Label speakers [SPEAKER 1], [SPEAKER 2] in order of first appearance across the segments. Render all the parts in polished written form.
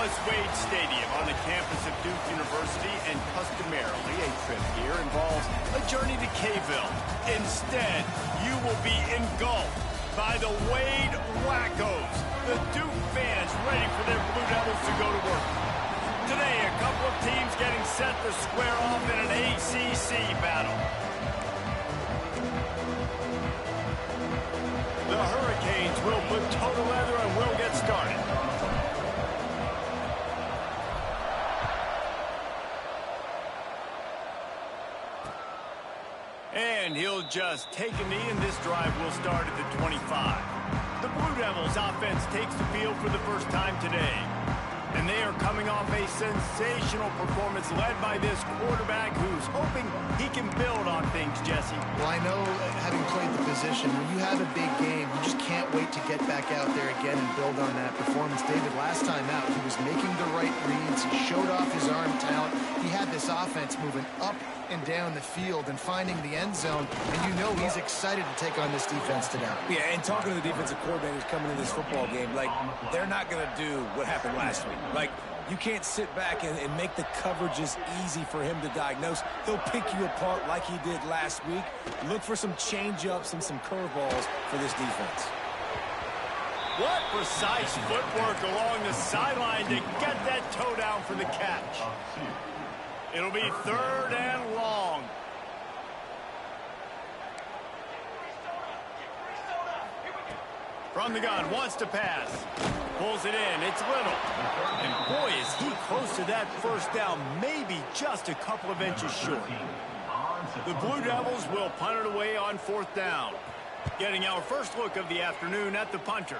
[SPEAKER 1] Wade Stadium on the campus of Duke University, and customarily a trip here involves a journey to K-ville. Instead, you will be engulfed by the Wade Wackos, the Duke fans ready for their Blue Devils to go to work. Today, a couple of teams getting set to square off in an ACC battle. The Hurricanes will put total leather and will get started. And he'll just take a knee, and this drive will start at the 25. The Blue Devils offense takes the field for the first time today. And they are coming off a sensational performance led by this quarterback who's hoping he can build on things, Jesse.
[SPEAKER 2] Well, I know, having played the position, when you have a big game, you just can't wait to get back out there again and build on that performance. David, last time out, he was making the right reads. He showed off his arm talent. He had this offense moving up and down the field and finding the end zone, and you know he's excited to take on this defense today.
[SPEAKER 3] Yeah, and talking to the defensive coordinators coming in this football game, like, they're not going to do what happened last week. Like, you can't sit back and make the coverages easy for him to diagnose. He'll pick you apart like he did last week. Look for some change-ups and some curveballs for this defense.
[SPEAKER 1] What precise footwork along the sideline to get that toe down for the catch. It'll be 3rd and long. From the gun, wants to pass. Pulls it in, it's Little. And boy, is he close to that first down, maybe just a couple of inches short. The Blue Devils will punt it away on 4th down. Getting our first look of the afternoon at the punter.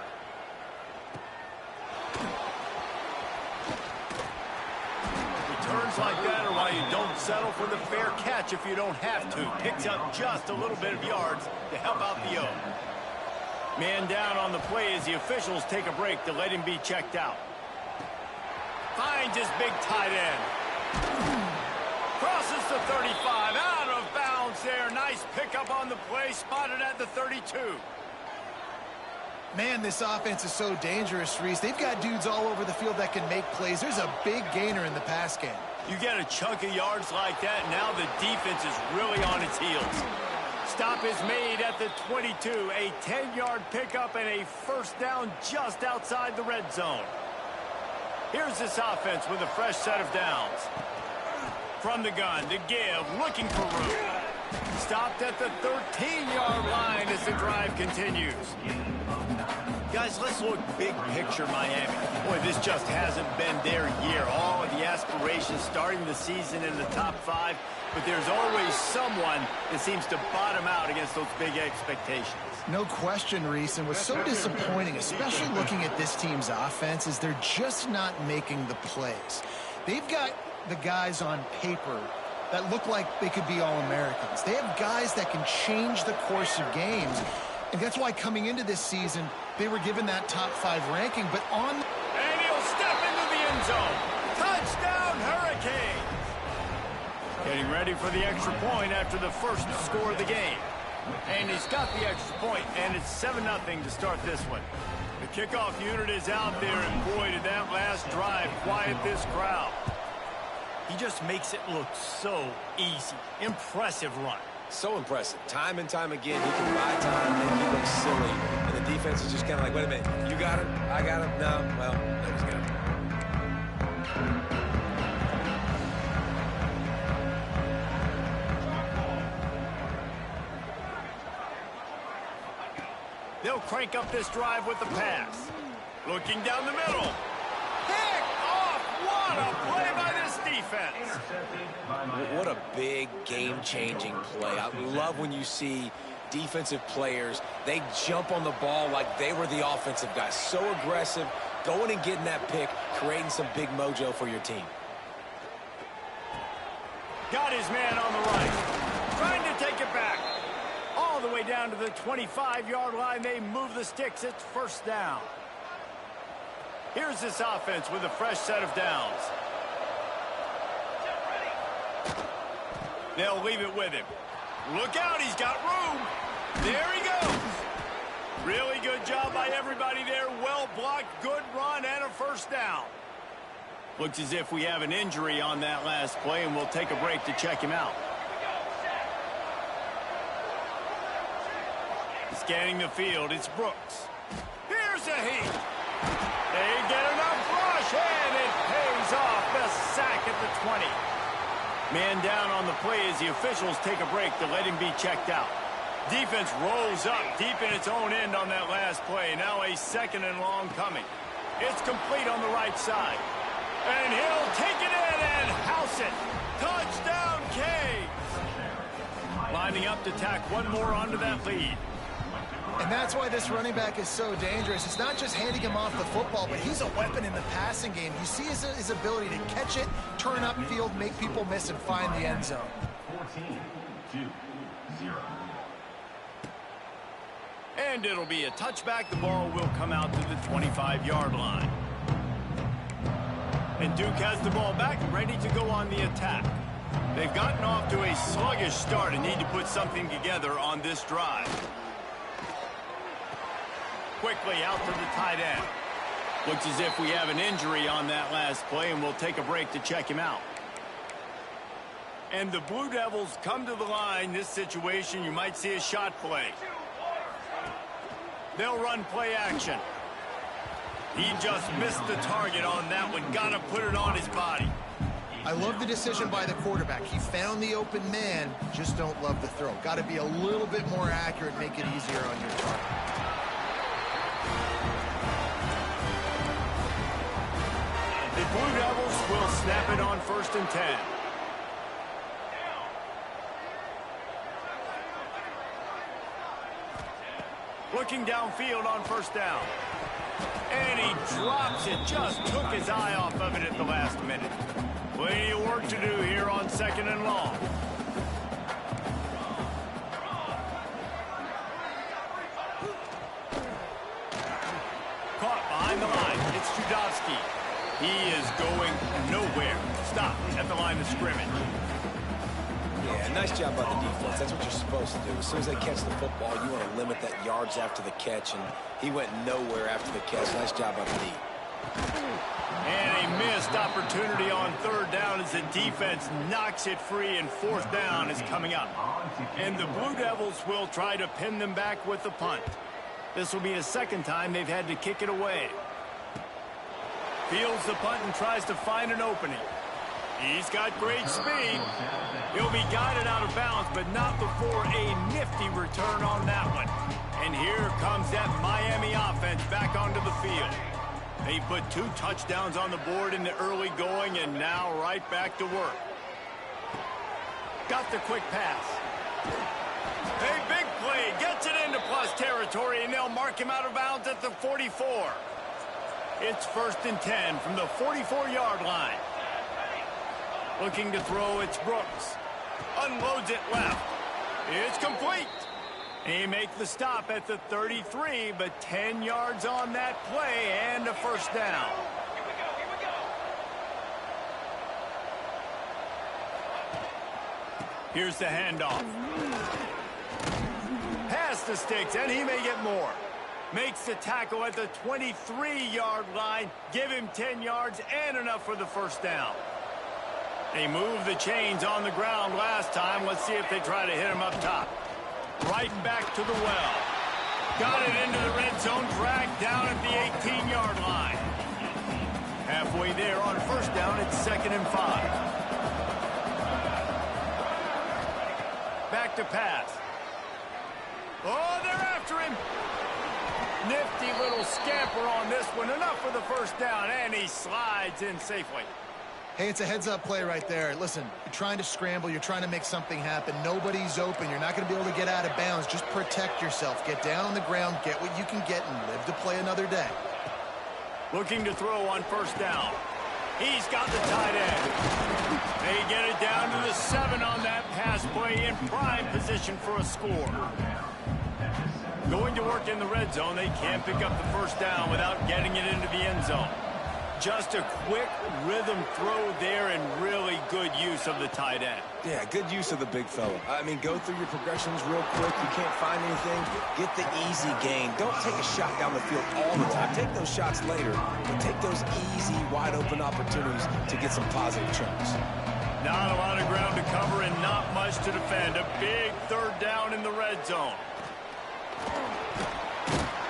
[SPEAKER 1] Returns like that are why you don't settle for the fair catch if you don't have to. Picks up just a little bit of yards to help out the O. Man down on the play as the officials take a break to let him be checked out. Finds his big tight end. Crosses the 35, out of bounds there. Nice pickup on the play, spotted at the 32.
[SPEAKER 2] Man, this offense is so dangerous, Reese. They've got dudes all over the field that can make plays. There's a big gainer in the pass game.
[SPEAKER 1] You get a chunk of yards like that, now the defense is really on its heels. Stop is made at the 22, a 10-yard pickup and a first down just outside the red zone. Here's this offense with a fresh set of downs. From the gun, to give, looking for room. Stopped at the 13-yard line as the drive continues. Guys, let's look big picture Miami. Boy, this just hasn't been their year. All of the aspirations starting the season in the top 5, but there's always someone that seems to bottom out against those big expectations.
[SPEAKER 2] No question, Reese, and what's so disappointing, especially looking at this team's offense, is they're just not making the plays. They've got the guys on paper that look like they could be All-Americans. They have guys that can change the course of games, and that's why coming into this season, they were given that top 5 ranking, but on...
[SPEAKER 1] And he'll step into the end zone. Touchdown, Hurricanes! Getting ready for the extra point after the first score of the game. And he's got the extra point, and it's 7-0 to start this one. The kickoff unit is out there, and boy, did that last drive quiet this crowd. He just makes it look so easy. Impressive run.
[SPEAKER 3] So impressive. Time and time again, he can buy time and he looks silly. And the defense is just kind of like, wait a minute, you got him? I got him? No, well, no, he's got him.
[SPEAKER 1] They'll crank up this drive with the pass. Looking down the middle. Pick off! What a play by this defense!
[SPEAKER 3] What a big game-changing play. I love when you see defensive players, they jump on the ball like they were the offensive guys. So aggressive, going and getting that pick, creating some big mojo for your team.
[SPEAKER 1] Got his man on the right. Trying to take it back. All the way down to the 25-yard line. They move the sticks. It's first down. Here's this offense with a fresh set of downs. They'll leave it with him. Look out, he's got room. There he goes. Really good job by everybody there. Well blocked, good run, and a first down. Looks as if we have an injury on that last play, and we'll take a break to check him out. Scanning the field, it's Brooks. Here's a heat. They get enough rush, and it pays off. The sack at the 20. Man down on the play as the officials take a break to let him be checked out. Defense rolls up deep in its own end on that last play. Now a 2nd and long coming. It's complete on the right side. And he'll take it in and house it. Touchdown, Canes. Lining up to tack one more onto that lead.
[SPEAKER 2] And that's why this running back is so dangerous. It's not just handing him off the football, but he's a weapon in the passing game. You see his ability to catch it, turn upfield, make people miss, and find the end zone.
[SPEAKER 4] 14-2-0.
[SPEAKER 1] And it'll be a touchback. The ball will come out to the 25-yard line. And Duke has the ball back, ready to go on the attack. They've gotten off to a sluggish start and need to put something together on this drive. Quickly out to the tight end. Looks as if we have an injury on that last play, and we'll take a break to check him out. And the Blue Devils come to the line. This situation, you might see a shot play. They'll run play action. He just missed the target on that one. Got to put it on his body.
[SPEAKER 2] I love the decision by the quarterback. He found the open man, just don't love the throw. Got to be a little bit more accurate, make it easier on your target.
[SPEAKER 1] The Blue Devils will snap it on 1st and 10. Looking downfield on 1st down. And he drops it. Just took his eye off of it at the last minute. Plenty of work to do here on 2nd and long. Caught behind the line. It's Judowski. He is going nowhere. Stop at the line of scrimmage.
[SPEAKER 3] Yeah, nice job by the defense. That's what you're supposed to do. As soon as they catch the football, you want to limit that yards after the catch, and he went nowhere after the catch. Nice job by the D.
[SPEAKER 1] And a missed opportunity on 3rd down as the defense knocks it free, and 4th down is coming up. And the Blue Devils will try to pin them back with the punt. This will be the 2nd time they've had to kick it away. Fields the punt and tries to find an opening. He's got great speed. He'll be guided out of bounds, but not before a nifty return on that one. And here comes that Miami offense back onto the field. They put 2 touchdowns on the board in the early going, and now right back to work. Got the quick pass. A big play. Gets it into plus territory, and they'll mark him out of bounds at the 44. It's 1st and 10 from the 44-yard line. Looking to throw, it's Brooks. Unloads it left. It's complete. He makes the stop at the 33, but 10 yards on that play and a 1st down. Here's the handoff. Pass the sticks, and he may get more. Makes the tackle at the 23-yard line. Give him 10 yards and enough for the 1st down. They moved the chains on the ground last time. Let's see if they try to hit him up top. Right back to the well. Got it into the red zone. Dragged down at the 18-yard line. Halfway there on 1st down. It's 2nd and 5. Back to pass. Oh, they're after him. Nifty little scamper on this one. Enough for the 1st down, and he slides in safely.
[SPEAKER 2] Hey, it's a heads-up play right there. Listen, you're trying to scramble. You're trying to make something happen. Nobody's open. You're not going to be able to get out of bounds. Just protect yourself. Get down on the ground, get what you can get, and live to play another day.
[SPEAKER 1] Looking to throw on 1st down. He's got the tight end. They get it down to the 7 on that pass play, in prime position for a score. Going to work in the red zone. They can't pick up the 1st down without getting it into the end zone. Just a quick rhythm throw there and really good use of the tight end.
[SPEAKER 3] Yeah, good use of the big fella. I mean, go through your progressions real quick. You can't find anything, get the easy gain. Don't take a shot down the field all the time. Take those shots later, but take those easy, wide-open opportunities to get some positive chunks.
[SPEAKER 1] Not a lot of ground to cover and not much to defend. A big third down in the red zone.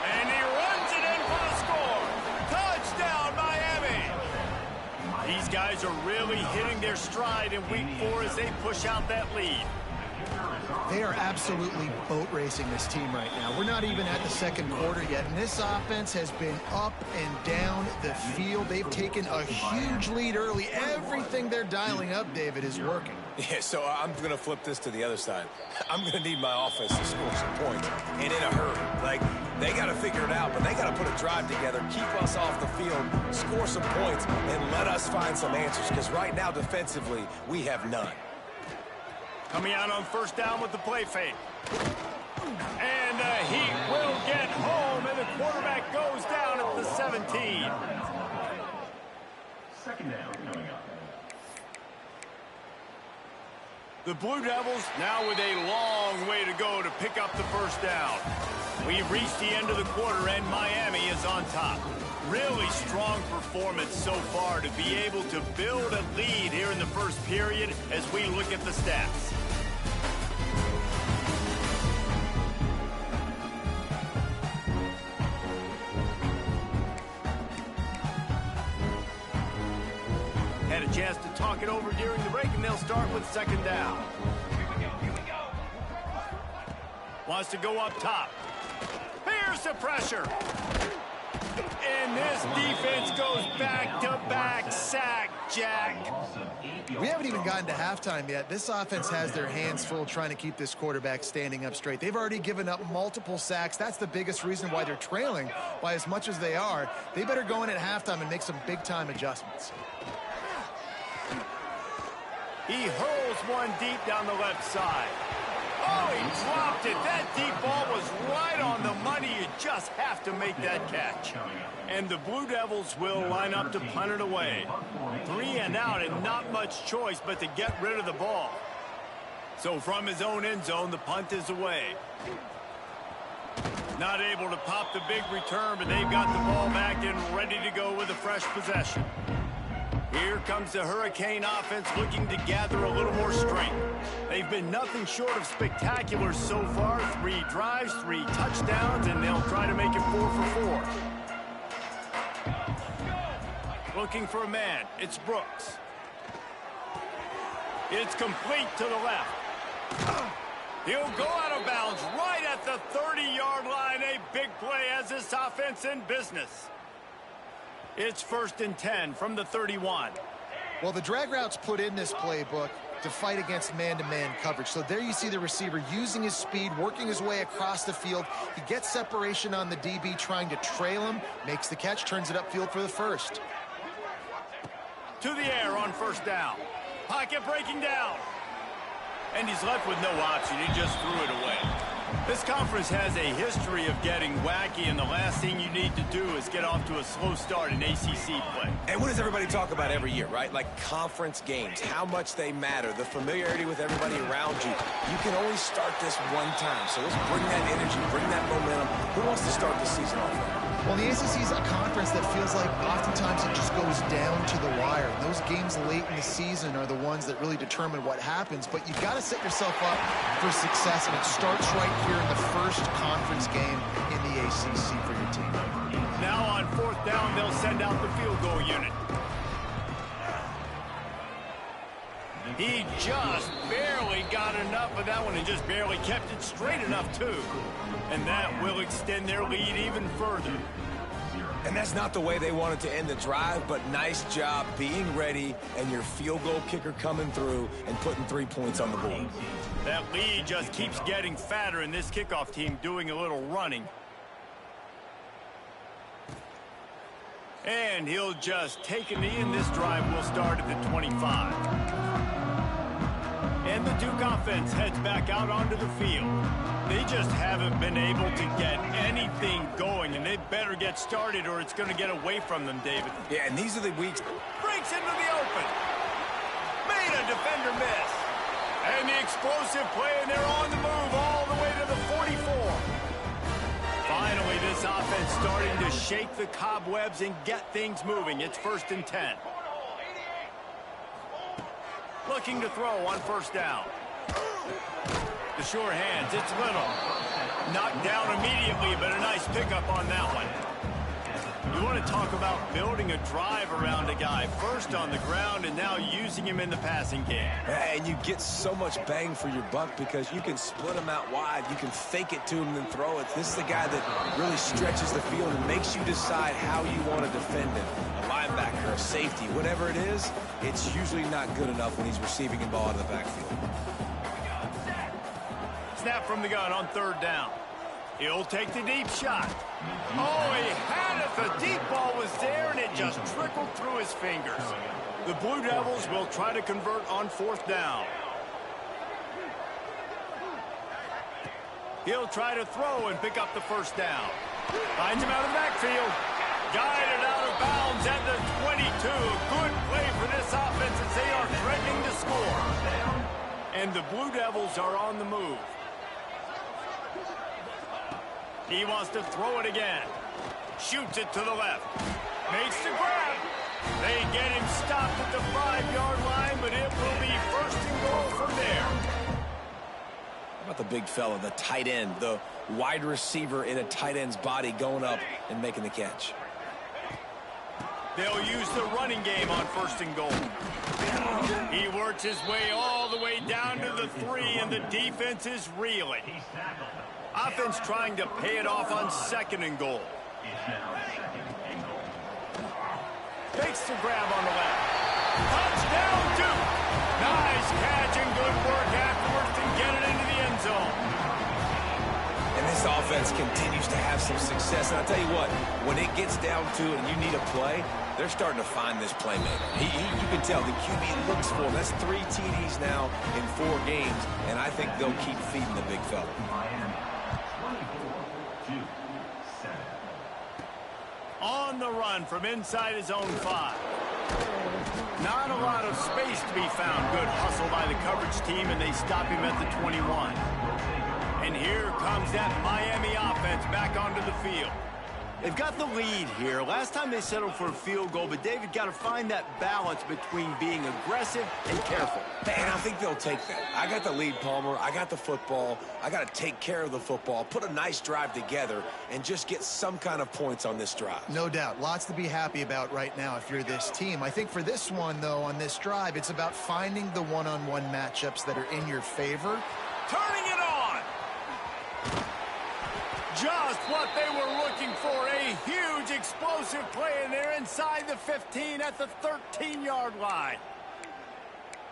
[SPEAKER 1] And he runs it in for the score. Touchdown, Miami. These guys are really hitting their stride in week 4 as they push out that lead.
[SPEAKER 2] They are absolutely boat racing this team right now. We're not even at the second quarter yet, and this offense has been up and down the field. They've taken a huge lead early. Everything they're dialing up, David, is working.
[SPEAKER 3] Yeah, so I'm going to flip this to the other side. I'm going to need my offense to score some points, and in a hurry. Like, they got to figure it out, but they got to put a drive together, keep us off the field, score some points, and let us find some answers, because right now, defensively, we have none.
[SPEAKER 1] Coming out on first down with the play fake. And he will get home, and the quarterback goes down at the 17.
[SPEAKER 4] Second down coming up.
[SPEAKER 1] The Blue Devils now with a long way to go to pick up the first down. We've reached the end of the quarter, and Miami is on top. Really strong performance so far to be able to build a lead here in the first period as we look at the stats. Had a chance to talk it over during the break, and they'll start with second down. Here we go. Wants to go up top. Here's the pressure. And this defense goes back-to-back sack, Jack.
[SPEAKER 2] We haven't even gotten to halftime yet. This offense has their hands full trying to keep this quarterback standing up straight. They've already given up multiple sacks. That's the biggest reason why they're trailing by as much as they are. They better go in at halftime and make some big-time adjustments.
[SPEAKER 1] He hurls one deep down the left side. Oh, he dropped it. That deep ball was right on the money. You just have to make that catch. And the Blue Devils will line up to punt it away. 3 and out, and not much choice but to get rid of the ball. So from his own end zone, the punt is away. Not able to pop the big return, but they've got the ball back and ready to go with a fresh possession. Here comes the Hurricane offense looking to gather a little more strength. They've been nothing short of spectacular so far. 3 drives, 3 touchdowns, and they'll try to make it 4 for 4. Looking for a man. It's Brooks. It's complete to the left. He'll go out of bounds right at the 30-yard line. A big play as this offense in business. It's 1st and 10 from the 31.
[SPEAKER 2] Well, the drag routes put in this playbook to fight against man-to-man coverage. So there you see the receiver using his speed, working his way across the field. He gets separation on the DB trying to trail him, makes the catch, turns it upfield for the first.
[SPEAKER 1] To the air on first down. Pocket breaking down. And he's left with no option. He just threw it away. This conference has a history of getting wacky, and the last thing you need to do is get off to a slow start in ACC play.
[SPEAKER 3] And what does everybody talk about every year, right? Like conference games, how much they matter, the familiarity with everybody around you. You can only start this one time, so let's bring that energy, bring that momentum. Who wants to start the season off right?
[SPEAKER 2] Well, the ACC is a conference that feels like oftentimes it just goes down to the wire. Those games late in the season are the ones that really determine what happens, but you've got to set yourself up for success, and it starts right here in the first conference game in the ACC for your team.
[SPEAKER 1] Now on 4th down, they'll send out the field goal unit. He just barely got enough of that one and just barely kept it straight enough, too. And that will extend their lead even further.
[SPEAKER 3] And that's not the way they wanted to end the drive, but nice job being ready and your field goal kicker coming through and putting 3 points on the board.
[SPEAKER 1] That lead just keeps getting fatter, and this kickoff team doing a little running. And he'll just take a knee, and this drive will start at the 25. And the Duke offense heads back out onto the field. They just haven't been able to get anything going, and they better get started or it's going to get away from them, David.
[SPEAKER 3] Yeah, and these are the weeks.
[SPEAKER 1] Breaks into the open. Made a defender miss. And the explosive play, and they're on the move all the way to the 44. Finally, this offense starting to shake the cobwebs and get things moving. It's 1st and 10. Looking to throw on 1st down. The sure hands, it's Little. Knocked down immediately, but a nice pickup on that one. You want to talk about building a drive around a guy. First on the ground and now using him in the passing game.
[SPEAKER 3] And you get so much bang for your buck because you can split him out wide. You can fake it to him and then throw it. This is the guy that really stretches the field and makes you decide how you want to defend him. A linebacker, a safety, whatever it is, it's usually not good enough when he's receiving the ball out of the backfield.
[SPEAKER 1] Snap from the gun on 3rd down. He'll take the deep shot. Oh, he had it. The deep ball was there, and it just trickled through his fingers. The Blue Devils will try to convert on 4th down. He'll try to throw and pick up the 1st down. Finds him out of the backfield. Guided out of bounds at the 22. Good play for this offense as they are threatening to score. And the Blue Devils are on the move. He wants to throw it again. Shoots it to the left. Makes the grab. They get him stopped at the 5-yard line, but it will be 1st and goal from there.
[SPEAKER 3] How about the big fella, the tight end, the wide receiver in a tight end's body going up and making the catch?
[SPEAKER 1] They'll use the running game on 1st and goal. He works his way all the way down to the 3, and the defense is reeling. Offense trying to pay it off on 2nd and goal. Makes the grab on the left. Touchdown, Duke! Nice catch and good work afterwards to get it into the end zone.
[SPEAKER 3] And this offense continues to have some success. And I'll tell you what, when it gets down to it and you need a play, they're starting to find this playmaker. You can tell the QB looks for him. That's 3 TDs now in 4 games, and I think they'll keep feeding the big fella.
[SPEAKER 1] On the run from inside his own 5. Not a lot of space to be found. Good hustle by the coverage team, and they stop him at the 21. And here comes that Miami offense back onto the field. They've got the lead here. Last time they settled for a field goal, but David got to find that balance between being aggressive and careful.
[SPEAKER 3] And I think they'll take that. I got the lead, Palmer. I got the football. I got to take care of the football, put a nice drive together, and just get some kind of points on this drive.
[SPEAKER 2] No doubt. Lots to be happy about right now if you're this team. I think for this one, though, on this drive, it's about finding the one-on-one matchups that are in your favor.
[SPEAKER 1] Turning it on! Just what they were looking for, a huge explosive play, and they're inside the 15 at the 13-yard line.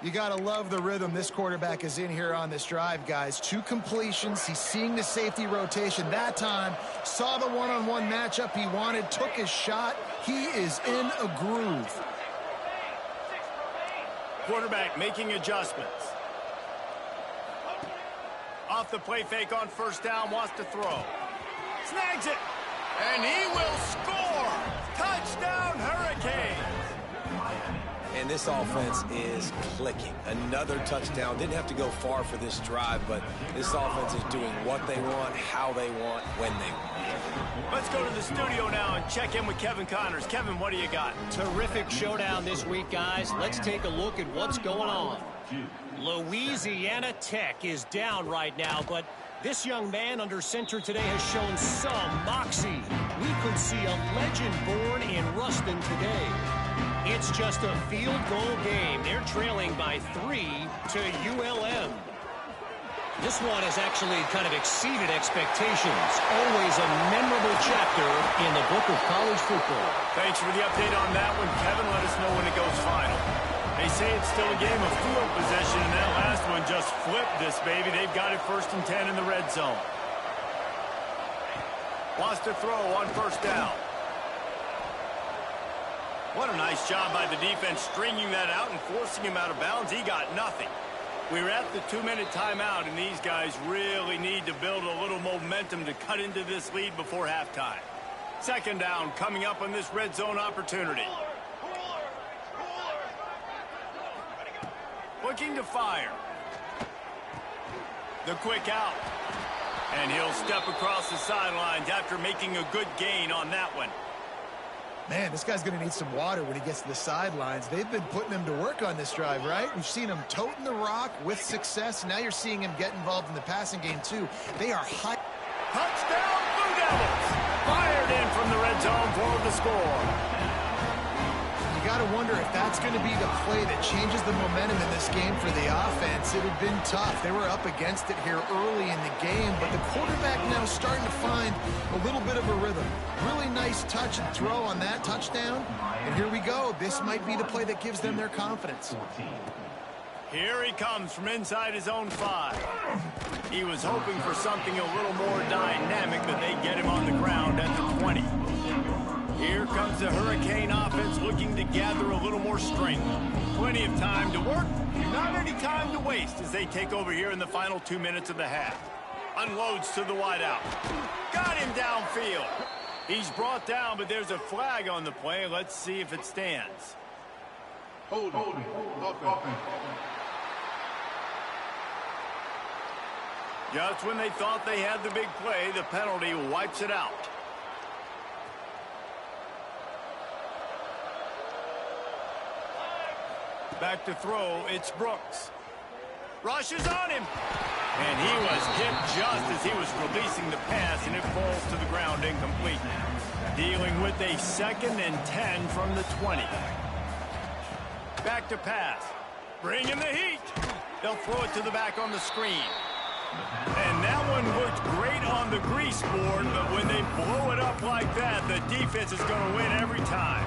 [SPEAKER 2] You got to love the rhythm this quarterback is in here on this drive, guys. 2 completions. He's seeing the safety rotation. That time, saw the one-on-one matchup he wanted, took his shot. He is in a groove.
[SPEAKER 1] Quarterback making adjustments. Off the play fake on 1st down, wants to throw. Snags it, and he will score. Touchdown, Hurricanes.
[SPEAKER 3] And this offense is clicking. Another touchdown. Didn't have to go far for this drive, but this offense is doing what they want, how they want, when they want.
[SPEAKER 1] Let's go to the studio now and check in with Kevin Connors. Kevin, what do you got?
[SPEAKER 5] Terrific showdown this week, guys. Let's take a look at what's going on. Louisiana Tech is down right now, but this young man under center today has shown some moxie. We could see a legend born in Ruston today. It's just a field goal game. They're trailing by 3 to ULM. This one has actually kind of exceeded expectations. Always a memorable chapter in the book of college football.
[SPEAKER 1] Thanks for the update on that one, Kevin. Let us know when it goes final. They say it's still a game of field possession, and that last one just flipped this baby. They've got it 1st and 10 in the red zone. Wants to throw on 1st down. What a nice job by the defense stringing that out and forcing him out of bounds. He got nothing. We're at the 2-minute timeout, and these guys really need to build a little momentum to cut into this lead before halftime. Second down coming up on this red zone opportunity. Looking to fire. The quick out. And he'll step across the sidelines after making a good gain on that one.
[SPEAKER 2] Man, this guy's going to need some water when he gets to the sidelines. They've been putting him to work on this drive, right? We've seen him toting the rock with success. Now you're seeing him get involved in the passing game, too. They are high.
[SPEAKER 1] Touchdown, Blue Devils! Fired in from the red zone for the score.
[SPEAKER 2] You got to wonder if that's going to be the play that changes the momentum in this game for the offense. It had been tough. They were up against it here early in the game, but the quarterback now starting to find a little bit of a rhythm. Really nice touch and throw on that touchdown. And here we go. This might be the play that gives them their confidence.
[SPEAKER 1] Here he comes from inside his own 5. He was hoping for something a little more dynamic, but they get him on the ground at the 20. Here comes the Hurricane offense looking to gather a little more strength. Plenty of time to work, not any time to waste as they take over here in the final 2 minutes of the half. Unloads to the wideout. Got him downfield. He's brought down, but there's a flag on the play. Let's see if it stands.
[SPEAKER 4] Holding. Offense.
[SPEAKER 1] Just when they thought they had the big play, the penalty wipes it out. Back to throw, it's Brooks. Rushes on him. And he was hit just as he was releasing the pass, and it falls to the ground incomplete. Dealing with a 2nd and 10 from the 20. Back to pass. Bring in the heat. They'll throw it to the back on the screen. And that one looked great on the grease board, but when they blow it up like that, the defense is going to win every time.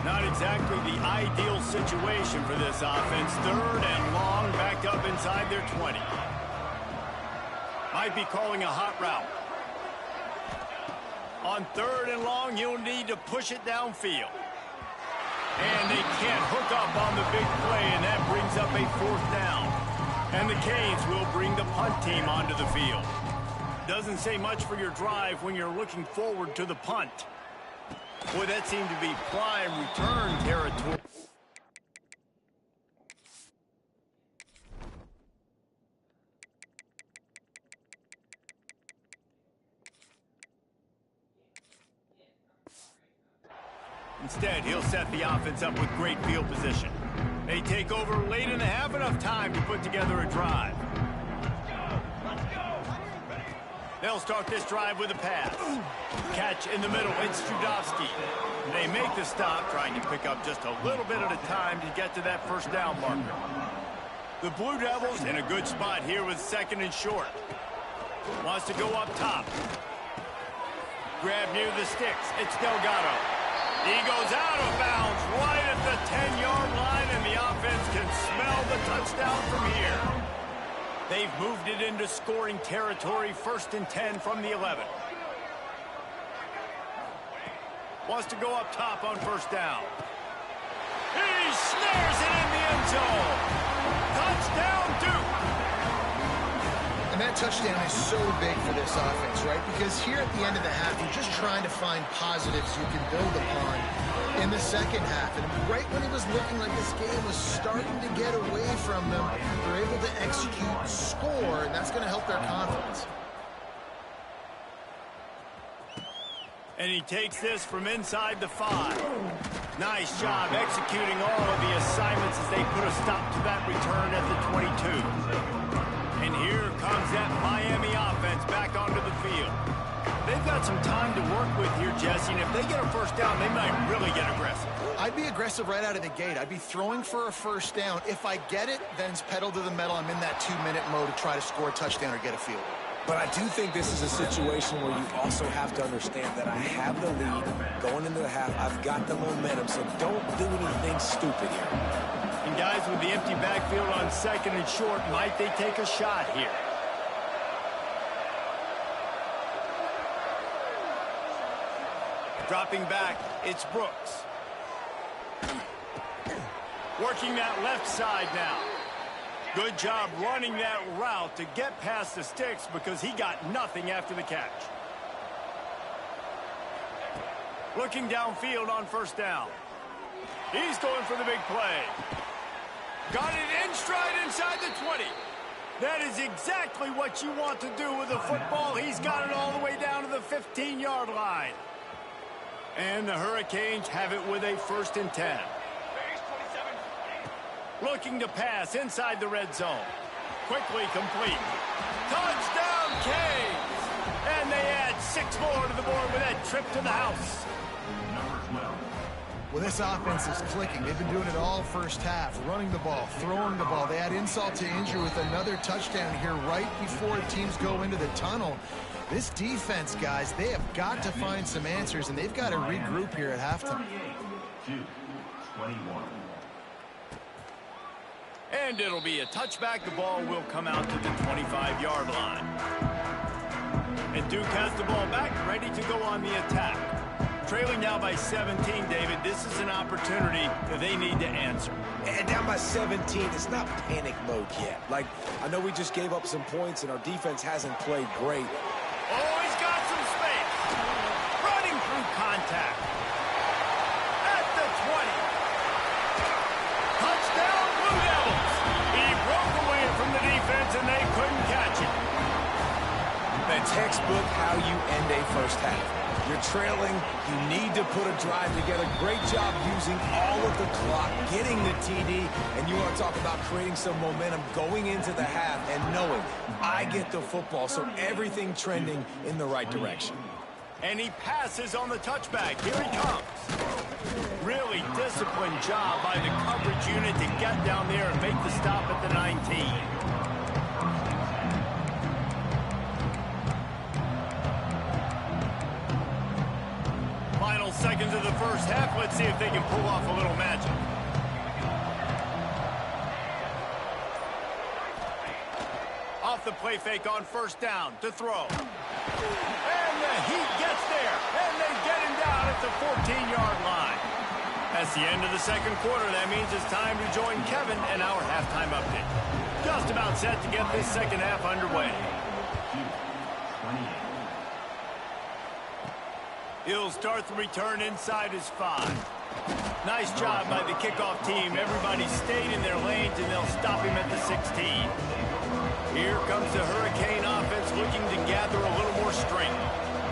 [SPEAKER 1] Not exactly the ideal situation for this offense. 3rd and long, back up inside their 20. Might be calling a hot route. On 3rd and long, you'll need to push it downfield. And they can't hook up on the big play, and that brings up a 4th down. And the Canes will bring the punt team onto the field. Doesn't say much for your drive when you're looking forward to the punt. Boy, that seemed to be prime return territory. Instead, he'll set the offense up with great field position. They take over late in the half, enough time to put together a drive. They'll start this drive with a pass. Catch in the middle, it's Judowski. They make the stop, trying to pick up just a little bit at a time to get to that 1st down marker. The Blue Devils in a good spot here with 2nd and short. Wants to go up top. Grab near the sticks, it's Delgado. He goes out of bounds right at the 10-yard line, and the offense can smell the touchdown from here. They've moved it into scoring territory, 1st and 10 from the 11. Wants to go up top on 1st down. He snares it in the end zone. Touchdown, Duke.
[SPEAKER 2] And that touchdown is so big for this offense, right? Because here at the end of the half, you're just trying to find positives you can build upon in the 2nd half. And right when it was looking like this game was starting to get away from them, they're able to execute, score, and that's going to help their confidence.
[SPEAKER 1] And he takes this from inside the 5. Nice job executing all of the assignments as they put a stop to that return at the 22. And here comes that Miami offense back onto the field. They've got some time to work with here, Jesse, and if they get a 1st down, they might really get aggressive.
[SPEAKER 2] I'd be aggressive right out of the gate. I'd be throwing for a 1st down. If I get it, then it's pedal to the metal. I'm in that 2-minute mode to try to score a touchdown or get a field.
[SPEAKER 3] But I do think this is a situation where you also have to understand that I have the lead going into the half. I've got the momentum, so don't do anything stupid here.
[SPEAKER 1] And guys, with the empty backfield on 2nd and short, might they take a shot here? Dropping back, it's Brooks. Working that left side now. Good job running that route to get past the sticks because he got nothing after the catch. Looking downfield on first down. He's going for the big play. Got it in stride inside the 20. That is exactly what you want to do with a football. He's got it all the way down to the 15-yard line. And the Hurricanes have it with a 1st and 10. Looking to pass inside the red zone. Quickly complete. Touchdown, Canes! And they add 6 more to the board with that trip to the house.
[SPEAKER 2] Well, this offense is clicking. They've been doing it all first half, running the ball, throwing the ball. They add insult to injury with another touchdown here right before teams go into the tunnel. This defense, guys, they have got to find some answers, and they've got to regroup here at halftime.
[SPEAKER 1] And it'll be a touchback. The ball will come out to the 25-yard line. And Duke has the ball back, ready to go on the attack. Trailing now by 17, David. This is an opportunity that they need to answer.
[SPEAKER 3] And down by 17, it's not panic mode yet. Like, I know we just gave up some points and our defense hasn't played great.
[SPEAKER 1] Oh, he's got some space. Running through contact. At the 20. Touchdown, Blue Devils. He broke away from the defense and they couldn't catch it.
[SPEAKER 3] The textbook how you end a first half. You're trailing, you need to put a drive together. Great job using all of the clock, getting the TD, and you want to talk about creating some momentum going into the half and knowing I get the football, so everything trending in the right direction.
[SPEAKER 1] And he passes on the touchback. Here he comes. Really disciplined job by the coverage unit to get down there and make the stop at the 19. Final seconds of the first half. Let's see if they can pull off a little magic. Off the play fake on first down to throw. And the Heat gets there. And they get him down at the 14-yard line. That's the end of the second quarter. That means it's time to join Kevin and our halftime update. Just about set to get this second half underway. He'll start the return inside his 5. Nice job by the kickoff team. Everybody stayed in their lanes, and they'll stop him at the 16. Here comes the Hurricane offense looking to gather a little more strength.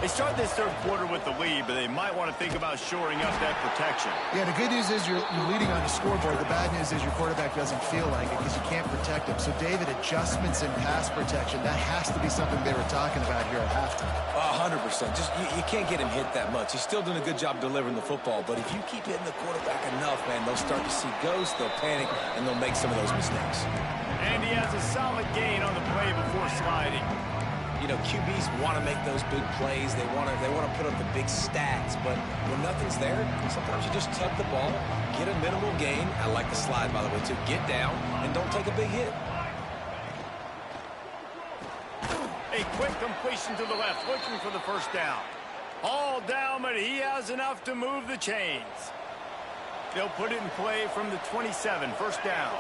[SPEAKER 1] They start this third quarter with the lead, but they might want to think about shoring up that protection.
[SPEAKER 2] Yeah, the good news is you're leading on the scoreboard. The bad news is your quarterback doesn't feel like it because you can't protect him. So, David, adjustments in pass protection, that has to be something they were talking about here at halftime.
[SPEAKER 3] 100%. Just you can't get him hit that much. He's still doing a good job delivering the football, but if you keep hitting the quarterback enough, man, they'll start to see ghosts, they'll panic, and they'll make some of those mistakes.
[SPEAKER 1] And he has a solid gain on the play before sliding.
[SPEAKER 3] You know, QBs want to make those big plays. They want to put up the big stats, but when nothing's there, sometimes you just tuck the ball, get a minimal gain. I like the slide, by the way, too. Get down and don't take a big hit.
[SPEAKER 1] A quick completion to the left, looking for the first down. All down, but he has enough to move the chains. They'll put it in play from the 27, first down.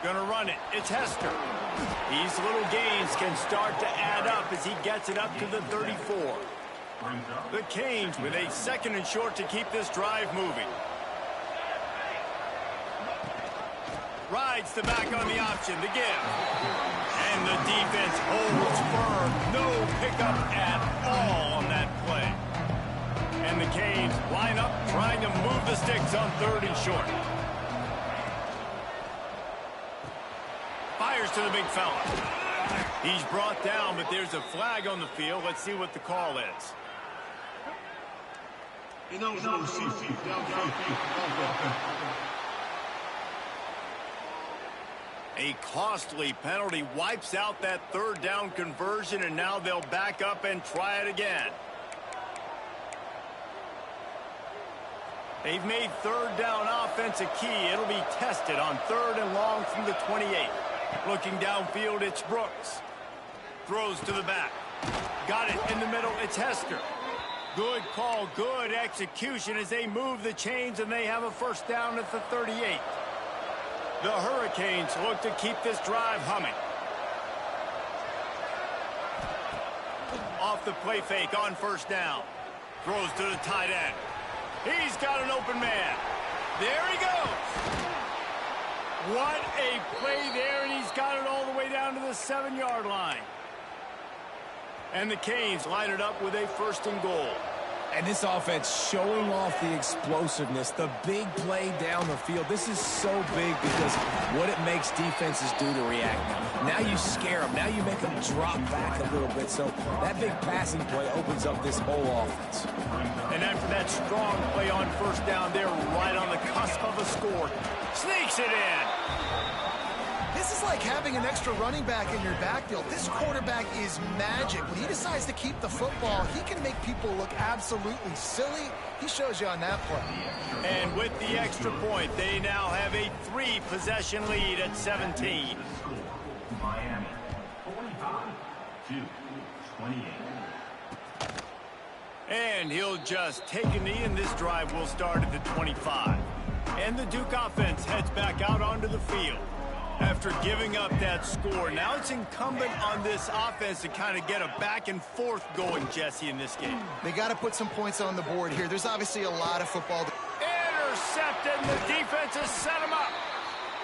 [SPEAKER 1] Gonna run it. It's Hester. These little gains can start to add up as he gets it up to the 34. The Canes with a 2nd and short to keep this drive moving. Rides the back on the option to give. And the defense holds firm. No pickup at all on that play. And the Canes line up trying to move the sticks on 3rd and short. Fires to the big fella. He's brought down, but there's a flag on the field. Let's see what the call is. A costly penalty wipes out that 3rd down conversion, and now they'll back up and try it again. They've made 3rd down offense a key. It'll be tested on 3rd and long from the 28. Looking downfield, it's Brooks. Throws to the back. Got it in the middle, it's Hester. Good call, good execution as they move the chains and they have a first down at the 38. The Hurricanes look to keep this drive humming. Off the play fake on first down. Throws to the tight end. He's got an open man. There he goes. What a play there, and he's got it all the way down to the 7-yard line. And the Canes line it up with a first and goal.
[SPEAKER 3] And this offense showing off the explosiveness, the big play down the field. This is so big because what it makes defenses do to react now. Now you scare them. Now you make them drop back a little bit. So that big passing play opens up this whole offense.
[SPEAKER 1] And after that strong play on first down, they're right on the cusp of a score. Sneaks it in.
[SPEAKER 2] This is like having an extra running back in your backfield. This quarterback is magic. When he decides to keep the football, he can make people look absolutely silly. He shows you on that play.
[SPEAKER 1] And with the extra point, they now have a 3-possession lead at 17.
[SPEAKER 6] Miami, 45-28.
[SPEAKER 1] And he'll just take a knee, and this drive will start at the 25. And the Duke offense heads back out onto the field. After giving up that score, now it's incumbent on this offense to kind of get a back and forth going, Jesse, in this game.
[SPEAKER 2] They got to put some points on the board here. There's obviously a lot of football.
[SPEAKER 1] Intercepted, and the defense has set him up.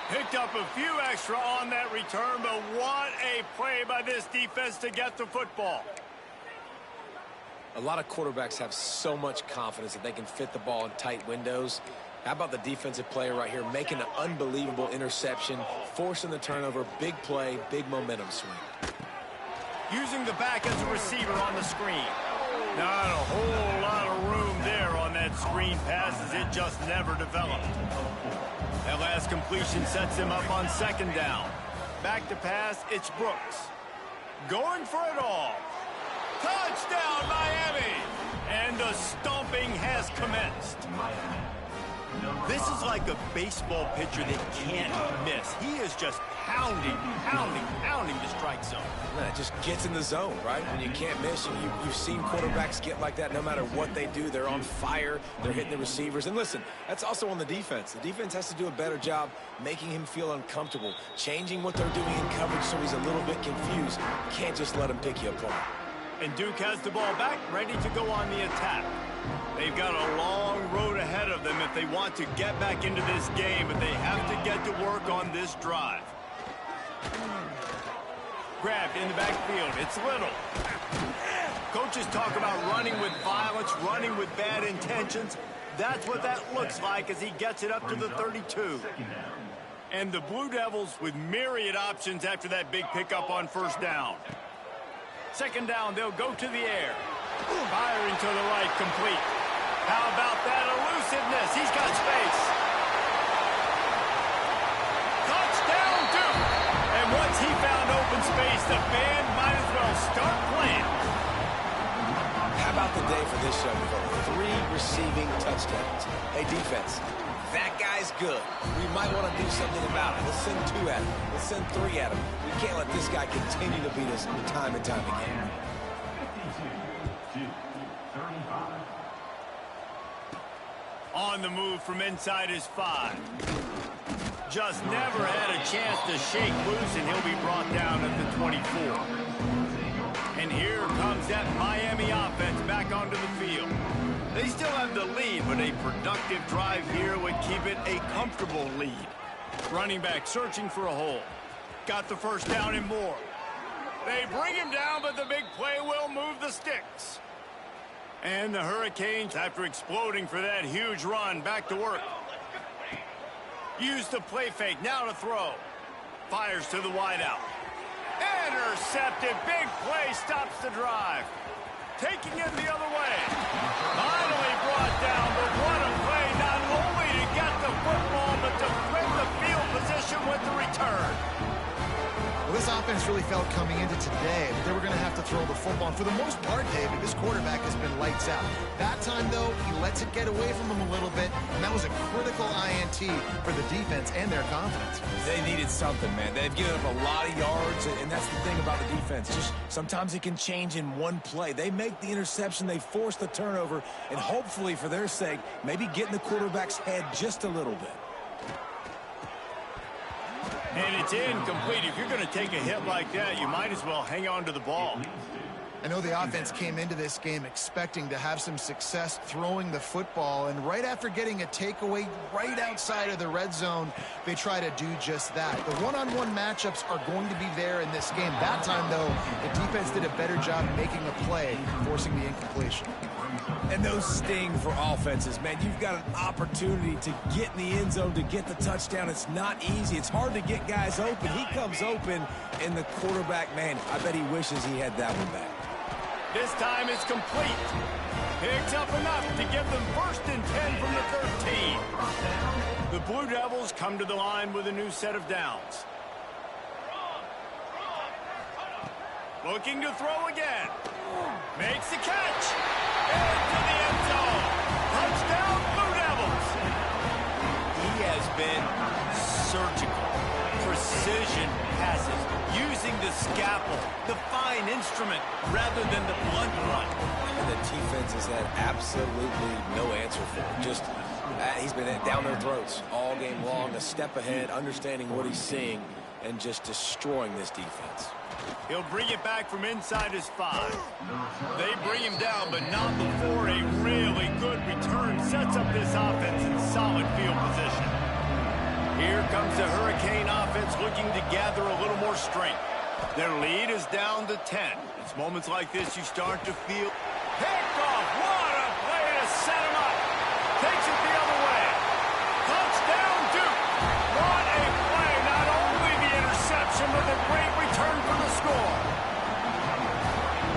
[SPEAKER 1] Picked up a few extra on that return, but what a play by this defense to get the football.
[SPEAKER 3] A lot of quarterbacks have so much confidence that they can fit the ball in tight windows. How about the defensive player right here making an unbelievable interception, forcing the turnover, big play, big momentum swing.
[SPEAKER 1] Using the back as a receiver on the screen. Not a whole lot of room there on that screen pass as it just never developed. That last completion sets him up on second down. Back to pass, it's Brooks. Going for it all. Touchdown, Miami! And the stomping has commenced. This is like a baseball pitcher that can't miss. He is just pounding the strike zone.
[SPEAKER 3] Man, it just gets in the zone, right? When you can't miss, you've seen quarterbacks get like that no matter what they do. They're on fire. They're hitting the receivers. And listen, that's also on the defense. The defense has to do a better job making him feel uncomfortable, changing what they're doing in coverage so he's a little bit confused. Can't just let him pick you apart.
[SPEAKER 1] And Duke has the ball back, ready to go on the attack. They've got a long road ahead of them if they want to get back into this game, but they have to get to work on this drive. Grabbed in the backfield. It's Little. Coaches talk about running with violence, running with bad intentions. That's what that looks like as he gets it up to the 32. And the Blue Devils with myriad options after that big pickup on first down. Second down, they'll go to the air. Firing to the right, complete. How about that elusiveness? He's got space. Touchdown, Duke! And once he found open space, the band might as well start playing.
[SPEAKER 3] How about the day for this young fellow? 3 receiving touchdowns. Hey, defense, that guy's good. We might want to do something about it. Let's send 2 at him. Let's send 3 at him. We can't let this guy continue to beat us time and time again.
[SPEAKER 1] On the move from inside his 5. Just never had a chance to shake loose, and he'll be brought down at the 24. And here comes that Miami offense back onto the field. They still have the lead, but a productive drive here would keep it a comfortable lead. Running back searching for a hole. Got the first down and more. They bring him down, but the big play will move the sticks. And the Hurricanes, after exploding for that huge run, back to work. Use the play fake, now to throw. Fires to the wideout. Intercepted, big play, stops the drive. Taking it the other way. Finally brought down, but what a play, not only to get the football, but to flip the field position with the return.
[SPEAKER 2] This offense really felt coming into today that they were going to have to throw the football. And for the most part, David, this quarterback has been lights out. That time, though, he lets it get away from him a little bit, and that was a critical INT for the defense and their confidence.
[SPEAKER 3] They needed something, man. They've given up a lot of yards, and that's the thing about the defense. Just sometimes it can change in one play. They make the interception, they force the turnover, and hopefully, for their sake, maybe get in the quarterback's head just a little bit.
[SPEAKER 1] And it's incomplete. If you're going to take a hit like that, you might as well hang on to the ball.
[SPEAKER 2] I know the offense came into this game expecting to have some success throwing the football, and right after getting a takeaway right outside of the red zone, they try to do just that. The one-on-one matchups are going to be there in this game. That time, though, the defense did a better job making a play, forcing the incompletion.
[SPEAKER 3] And those sting for offenses, man. You've got an opportunity to get in the end zone, to get the touchdown. It's not easy. It's hard to get guys open. He comes open, and the quarterback, man, I bet he wishes he had that one back.
[SPEAKER 1] This time it's complete. Picks up enough to give them 1st and 10 from the 13. The Blue Devils come to the line with a new set of downs. Looking to throw again. Makes the catch. Into the end zone. Touchdown, Blue Devils. He has been surgical. Precision passes. Using the scalpel, the fine instrument, rather than the blunt one.
[SPEAKER 3] And the defense has had absolutely no answer for him. Just, he's been down their throats all game long, a step ahead, understanding what he's seeing, and just destroying this defense.
[SPEAKER 1] He'll bring it back from inside his 5. They bring him down, but not before a really good return sets up this offense in solid field position. Here comes the Hurricane offense looking to gather a little more strength. Their lead is down to 10. It's moments like this you start to feel. Picked off. What a play to set him up. Takes it the other way. Touchdown, Duke. What a play. Not only the interception, but the great return for the score.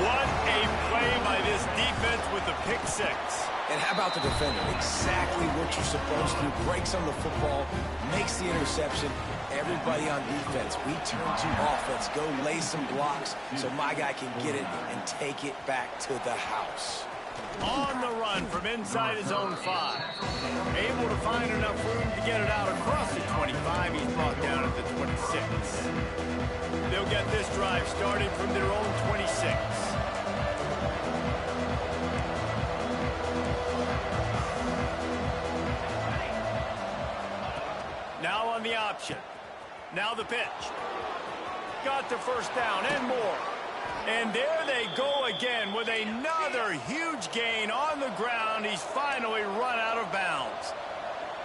[SPEAKER 1] What a play by this defense with the pick 6.
[SPEAKER 3] And how about the defender? Exactly what you're supposed to do. Breaks on the football, makes the interception. Everybody on defense, we turn to offense. Go lay some blocks so my guy can get it and take it back to the house.
[SPEAKER 1] On the run from inside his own 5. Able to find enough room to get it out across the 25. He's brought down at the 26. They'll get this drive started from their own 26. Now on the option. Now the pitch. Got the 1st down and more. And there they go again with another huge gain on the ground. He's finally run out of bounds.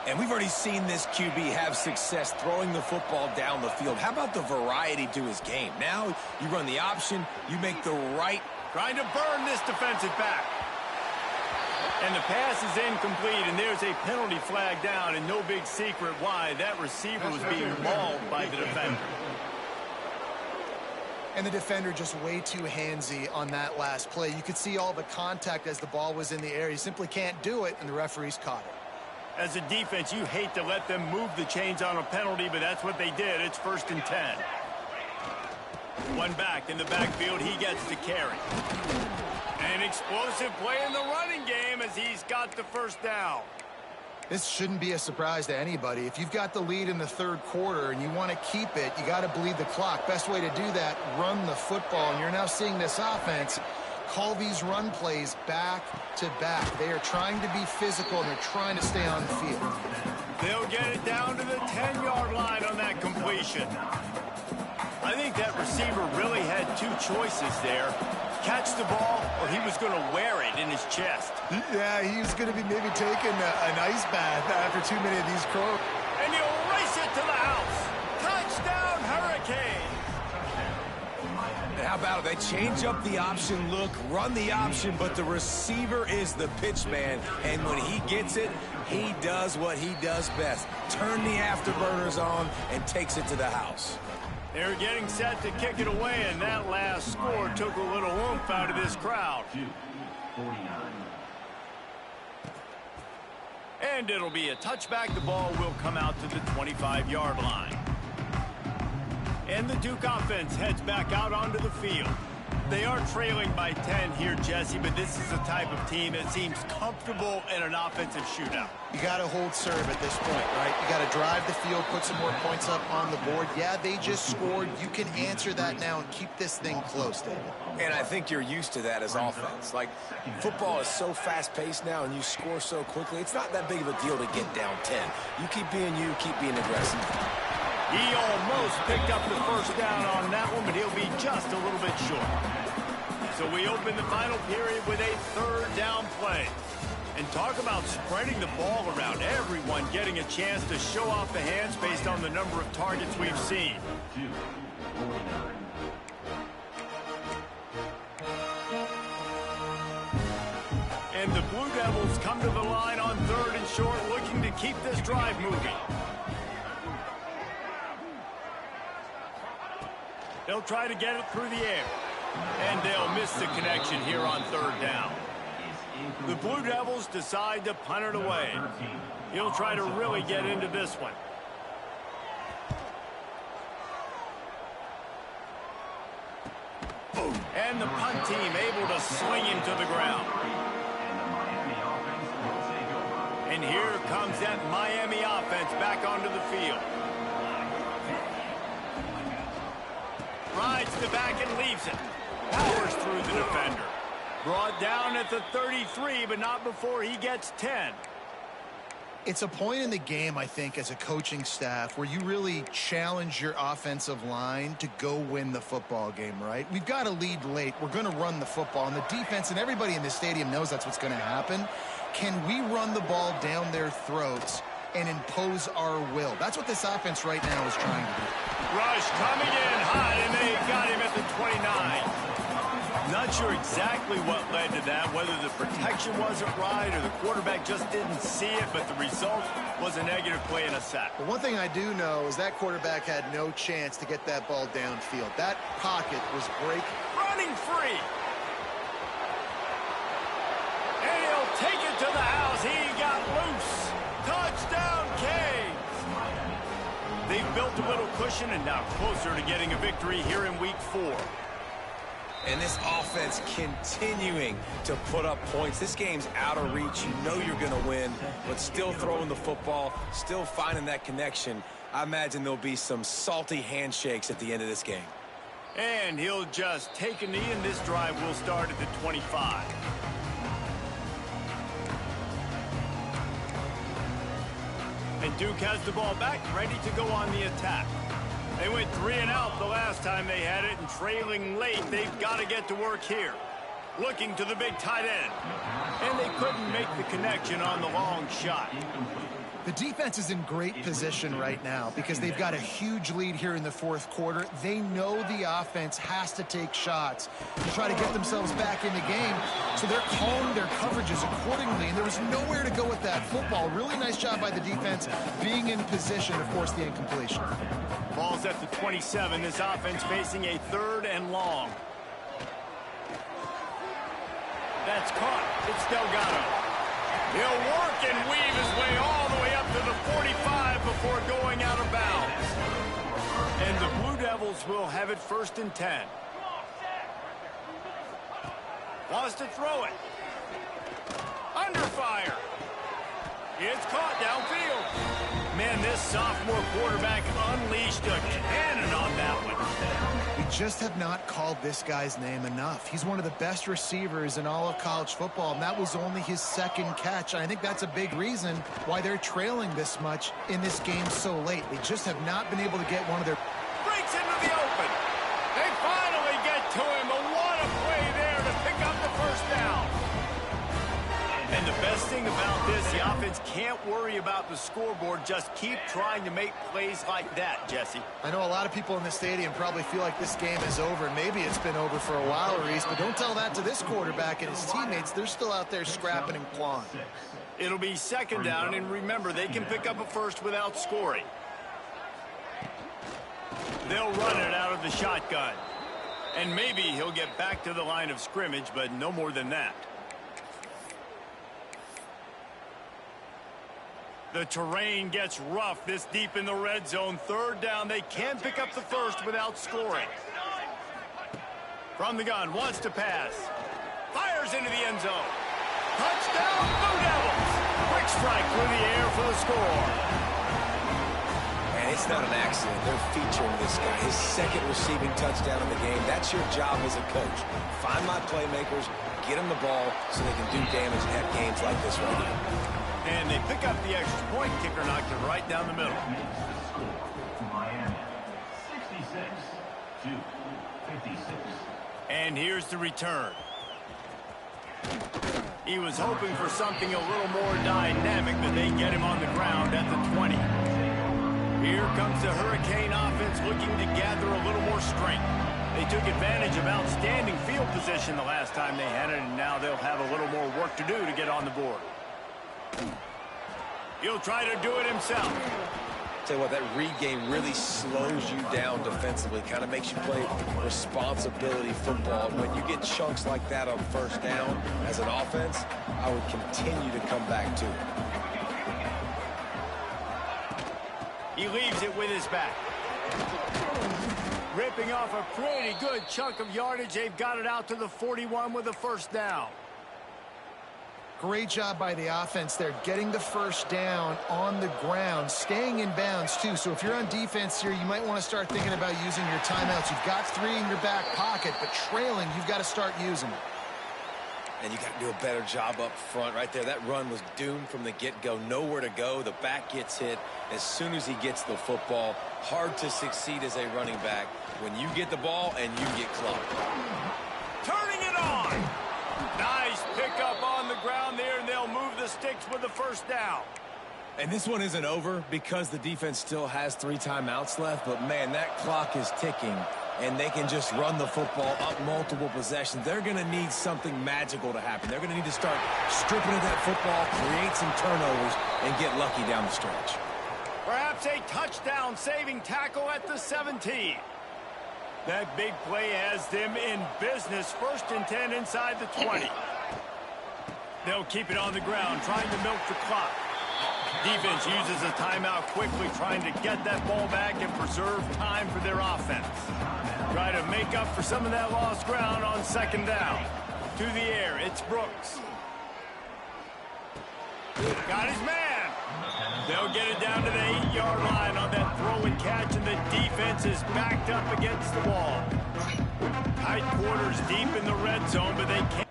[SPEAKER 3] And we've already seen this QB have success throwing the football down the field. How about the variety to his game? Now you run the option, you make the right.
[SPEAKER 1] Trying to burn this defensive back. And the pass is incomplete, and there's a penalty flag down, and no big secret why that receiver was being mauled by the defender.
[SPEAKER 2] And the defender just way too handsy on that last play. You could see all the contact as the ball was in the air. He simply can't do it, and the referees caught it.
[SPEAKER 1] As a defense, you hate to let them move the chains on a penalty, but that's what they did. It's 1st and 10. One back in the backfield. He gets to carry. An explosive play in the running game as he's got the 1st down.
[SPEAKER 2] This shouldn't be a surprise to anybody. If you've got the lead in the 3rd quarter and you want to keep it, you got to bleed the clock. Best way to do that, run the football. And you're now seeing this offense call these run plays back to back. They are trying to be physical, and they're trying to stay on the field.
[SPEAKER 1] They'll get it down to the 10-yard line on that completion. I think that receiver really had 2 choices there. Catch the ball, or he was going to wear it in his chest.
[SPEAKER 2] Yeah, he was going to be maybe taking an ice bath after too many of these crows.
[SPEAKER 1] And he'll race it to the house. Touchdown, Hurricane.
[SPEAKER 3] And how about it? They change up the option look, run the option, but the receiver is the pitch man. And when he gets it, he does what he does best. Turn the afterburners on and takes it to the house.
[SPEAKER 1] They're getting set to kick it away, and that last score took a little oomph out of this crowd.
[SPEAKER 6] 49.
[SPEAKER 1] And it'll be a touchback. The ball will come out to the 25-yard line. And the Duke offense heads back out onto the field. They are trailing by 10 here, Jesse, but this is the type of team that seems comfortable in an offensive shootout.
[SPEAKER 2] You got to hold serve at this point, right? You got to drive the field, put some more points up on the board. Yeah, they just scored. You can answer that now and keep this thing close, David.
[SPEAKER 3] And I think you're used to that as offense. Like, football is so fast-paced now and you score so quickly, it's not that big of a deal to get down 10. You, keep being aggressive.
[SPEAKER 1] He almost picked up the first down on that one, but he'll be just a little bit short. So we open the final period with a third down play. And talk about spreading the ball around, everyone getting a chance to show off the hands based on the number of targets we've seen. And the Blue Devils come to the line on third and short, looking to keep this drive moving. They'll try to get it through the air. And they'll miss the connection here on third down. The Blue Devils decide to punt it away. He'll try to really get into this one. And the punt team able to swing him to the ground. And here comes that Miami offense back onto the field. Rides the back and leaves it. Powers through the defender. Brought down at the 33, but not before he gets 10.
[SPEAKER 2] It's a point in the game, I think, as a coaching staff where you really challenge your offensive line to go win the football game, right? We've got to lead late. We're going to run the football. And the defense and everybody in the stadium knows that's what's going to happen. Can we run the ball down their throats and impose our will? That's what this offense right now is trying to do.
[SPEAKER 1] Rush coming in hot, and they got him at the 29. Not sure exactly what led to that, whether the protection wasn't right or the quarterback just didn't see it, but the result was a negative play and a sack.
[SPEAKER 2] But one thing I do know is that quarterback had no chance to get that ball downfield. That pocket was break.
[SPEAKER 1] Running free. And he'll take it to the house. He got loose. Touchdown, Canes. They've built a little cushion and now closer to getting a victory here in week 4.
[SPEAKER 3] And this offense continuing to put up points. This game's out of reach. You know you're going to win, but still throwing the football, still finding that connection. I imagine there'll be some salty handshakes at the end of this game.
[SPEAKER 1] And he'll just take a knee, and this drive will start at the 25. And Duke has the ball back, ready to go on the attack. They went 3 and out the last time they had it, and trailing late, they've got to get to work here. Looking to the big tight end. And they couldn't make the connection on the long shot.
[SPEAKER 2] The defense is in great position right now because they've got a huge lead here in the fourth quarter. They know the offense has to take shots to try to get themselves back in the game, so they're calling their coverages accordingly, and there was nowhere to go with that football. Really nice job by the defense being in position to force the incompletion.
[SPEAKER 1] Ball's at the 27. This offense facing a 3rd and long. That's caught. It's Delgado. He'll work and weave his way all the way up to the 45 before going out of bounds. And the Blue Devils will have it 1st and 10. Wants to throw it. Under fire. It's caught downfield. Man, this sophomore quarterback unleashed a cannon on that one.
[SPEAKER 2] We just have not called this guy's name enough. He's one of the best receivers in all of college football, and that was only his 2nd catch. And I think that's a big reason why they're trailing this much in this game so late. They just have not been able to get one of their...
[SPEAKER 1] Breaks into the open. They finally get to him, but what a play there to pick up the 1st down. And the best thing about this, the offense can't worry about the scoreboard. Just keep trying to make plays like that, Jesse.
[SPEAKER 2] I know a lot of people in the stadium probably feel like this game is over. Maybe it's been over for a while, Reese, but don't tell that to this quarterback and his teammates. They're still out there scrapping and clawing.
[SPEAKER 1] It'll be 2nd down, and remember, they can pick up a 1st without scoring. They'll run it out of the shotgun. And maybe he'll get back to the line of scrimmage, but no more than that. The terrain gets rough this deep in the red zone. Third down, they can pick up the first without scoring. From the gun, wants to pass. Fires into the end zone. Touchdown, Blue Devils! Quick strike through the air for the score.
[SPEAKER 3] And it's not an accident. They're featuring this guy. His second receiving touchdown in the game. That's your job as a coach. Find my playmakers, get them the ball so they can do damage and have games like this right here.
[SPEAKER 1] And they pick up the extra point. Kicker knocked it right down the middle.
[SPEAKER 6] Makes the score Miami 66-56.
[SPEAKER 1] And here's the return. He was hoping for something a little more dynamic, but they get him on the ground at the 20. Here comes the Hurricane offense looking to gather a little more strength. They took advantage of outstanding field position the last time they had it, and now they'll have a little more work to do to get on the board. He'll try to do it himself.
[SPEAKER 3] Tell you what, that read game really slows you down defensively, kind of makes you play responsibility football. When you get chunks like that on first down as an offense, I would continue to come back to it.
[SPEAKER 1] He leaves it with his back. Ripping off a pretty good chunk of yardage. They've got it out to the 41 with a first down.
[SPEAKER 2] Great job by the offense there, getting the first down on the ground, staying in bounds, too. So if you're on defense here, you might want to start thinking about using your timeouts. You've got 3 in your back pocket, but trailing, you've got to start using them.
[SPEAKER 3] And you got to do a better job up front right there. That run was doomed from the get-go. Nowhere to go. The back gets hit as soon as he gets the football. Hard to succeed as a running back when you get the ball and you get clocked.
[SPEAKER 1] Turning it on. Nice pickup on the ground there, and they'll move the sticks with the first down.
[SPEAKER 3] And this one isn't over because the defense still has 3 timeouts left, but man, that clock is ticking, and they can just run the football up multiple possessions. They're going to need something magical to happen. They're going to need to start stripping at that football, create some turnovers, and get lucky down the stretch.
[SPEAKER 1] Perhaps a touchdown-saving tackle at the 17. That big play has them in business. 1st and 10 inside the 20. They'll keep it on the ground, trying to milk the clock. Defense uses a timeout quickly, trying to get that ball back and preserve time for their offense. Try to make up for some of that lost ground on 2nd down. To the air, it's Brooks. Got his man. They'll get it down to the 8-yard line on that throw and catch, and the defense is backed up against the wall. Tight quarters deep in the red zone, but they can't.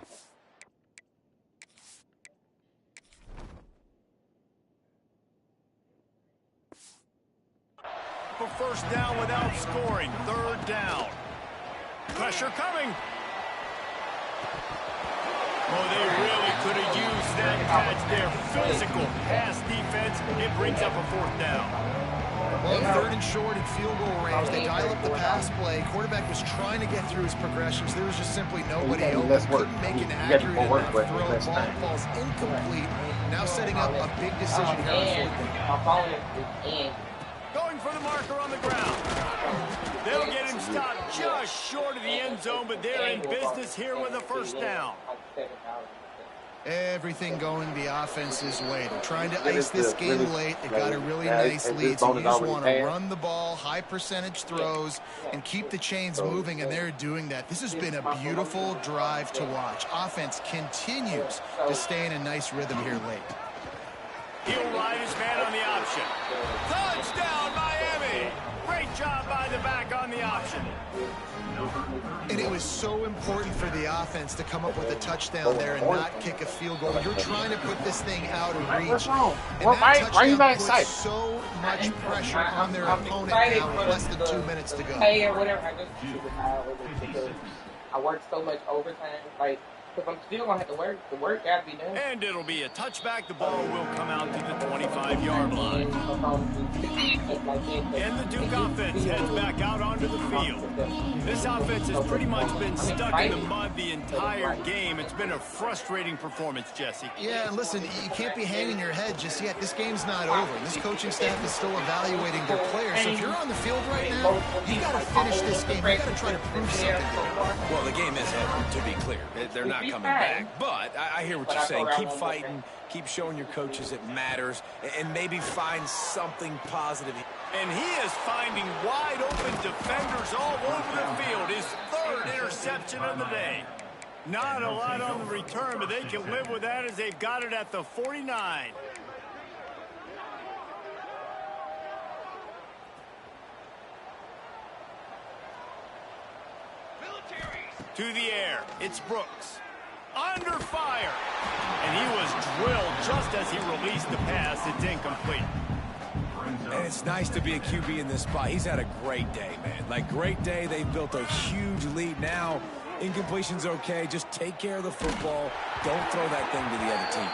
[SPEAKER 1] For first down without scoring. 3rd down. Pressure coming. Oh, they really could have used that catch there. Physical pass defense. It brings up a 4th down.
[SPEAKER 2] Well, 3rd and short in field goal range. They dial up the pass play. Quarterback was trying to get through his progressions. There was just simply nobody open. Couldn't make an accurate enough throw. Ball falls incomplete. Now setting up a big decision here on 4th down.
[SPEAKER 1] Going for the marker on the ground. They'll get him stopped just short of the end zone, but they're in business here with a first down.
[SPEAKER 2] Everything going the offense's way. They're trying to ice this game late. They got a really nice lead, so you just want to run the ball, high percentage throws, and keep the chains moving, and they're doing that. This has been a beautiful drive to watch. Offense continues to stay in a nice rhythm here late.
[SPEAKER 1] He'll ride his man on the option. Touchdown, Miami! Great job by the back on the option.
[SPEAKER 2] And it was so important for the offense to come up with a touchdown there and not kick a field goal. You're trying to put this thing out of reach. And that touchdown puts so much pressure on their opponent now with less than 2 minutes to go.
[SPEAKER 7] Hey, or whatever. I worked so much overtime, like, because I'm still going to have to work. The work got to be done.
[SPEAKER 1] And it'll be a touchback. The ball will come out to the 25-yard line. And the Duke offense heads back out onto the field. This offense has pretty much been stuck in the mud the entire game. It's been a frustrating performance, Jesse.
[SPEAKER 2] Yeah, and listen, you can't be hanging your head just yet. This game's not over. This coaching staff is still evaluating their players. So if you're on the field right now, you got to finish this game. You got to try to prove something.
[SPEAKER 3] Well, the game is over, to be clear. They're not not coming back. But I hear what you're saying. Keep fighting. Keep showing your coaches it matters. And maybe find something positive.
[SPEAKER 1] And he is finding wide-open defenders all over the field. His third interception of the day. Not a lot on the return, but they can live with that as they've got it at the 49. To the air, it's Brooks. Under fire. And he was drilled just as he released the pass. It's incomplete.
[SPEAKER 3] And it's nice to be a QB in this spot. He's had a great day, man. Like, great day. They've built a huge lead. Now, incompletion's okay. Just take care of the football. Don't throw that thing to the other team.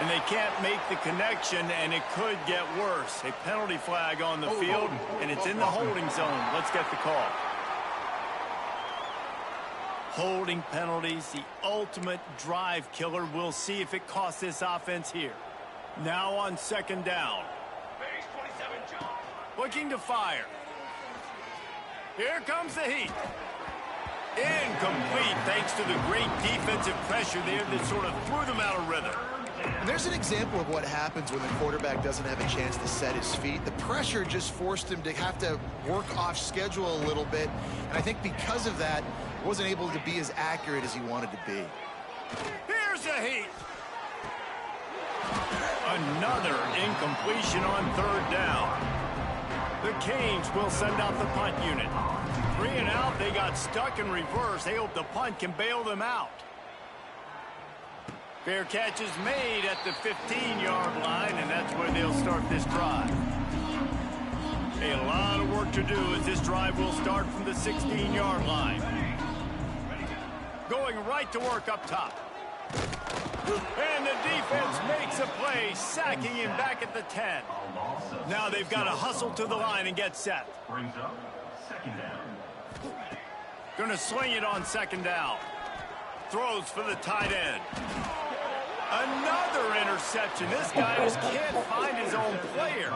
[SPEAKER 1] And they can't make the connection, and it could get worse. A penalty flag on the field, and it's in the holding zone. Let's get the call. Holding penalties, the ultimate drive killer. We'll see if it costs this offense here. Now on second down. Looking to fire. Here comes the heat. Incomplete thanks to the great defensive pressure there that sort of threw them out of rhythm.
[SPEAKER 2] And there's an example of what happens when the quarterback doesn't have a chance to set his feet. The pressure just forced him to have to work off schedule a little bit. And I think because of that, wasn't able to be as accurate as he wanted to be.
[SPEAKER 1] Here's the heat. Another incompletion on third down. The Canes will send out the punt unit. 3 and out, they got stuck in reverse. They hope the punt can bail them out. Fair catch is made at the 15-yard line, and that's where they'll start this drive. A lot of work to do as this drive will start from the 16-yard line. Going right to work up top. And the defense makes a play, sacking him back at the 10. Now they've got to hustle to the line and get set.
[SPEAKER 6] Brings up second down.
[SPEAKER 1] Going to swing it on second down. Throws for the tight end. Another interception. This guy just can't find his own players.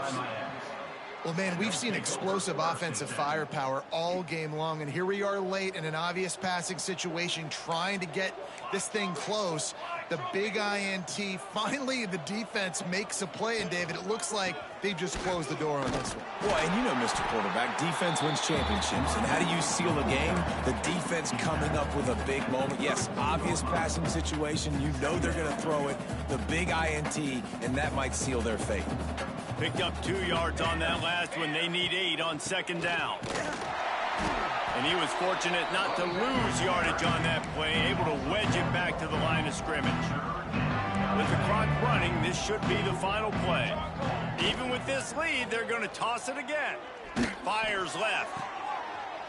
[SPEAKER 2] Well, man, we've seen explosive offensive firepower all game long, and here we are late in an obvious passing situation trying to get this thing close. The big INT. Finally, the defense makes a play, and, David, it looks like they've just closed the door on this one.
[SPEAKER 3] Boy, and you know, Mr. Quarterback, defense wins championships. And how do you seal a game? The defense coming up with a big moment. Yes, obvious passing situation. You know they're going to throw it. The big INT, and that might seal their fate.
[SPEAKER 1] Picked up 2 yards on that last one. They need 8 on second down. And he was fortunate not to lose yardage on that play, able to wedge it back to the line of scrimmage. With the clock running, this should be the final play. Even with this lead, they're going to toss it again. Fires left.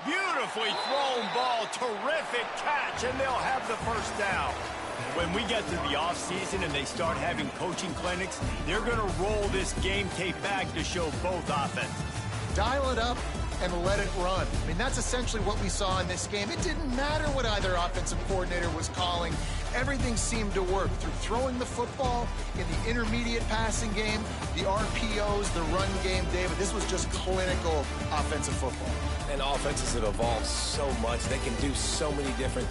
[SPEAKER 1] Beautifully thrown ball. Terrific catch, and they'll have the first down. When we get to the offseason and they start having coaching clinics, they're going to roll this game tape back to show both offenses.
[SPEAKER 2] Dial it up and let it run. I mean, that's essentially what we saw in this game. It didn't matter what either offensive coordinator was calling. Everything seemed to work through throwing the football in the intermediate passing game, the RPOs, the run game, David. This was just clinical offensive football.
[SPEAKER 3] And offenses have evolved so much. They can do so many different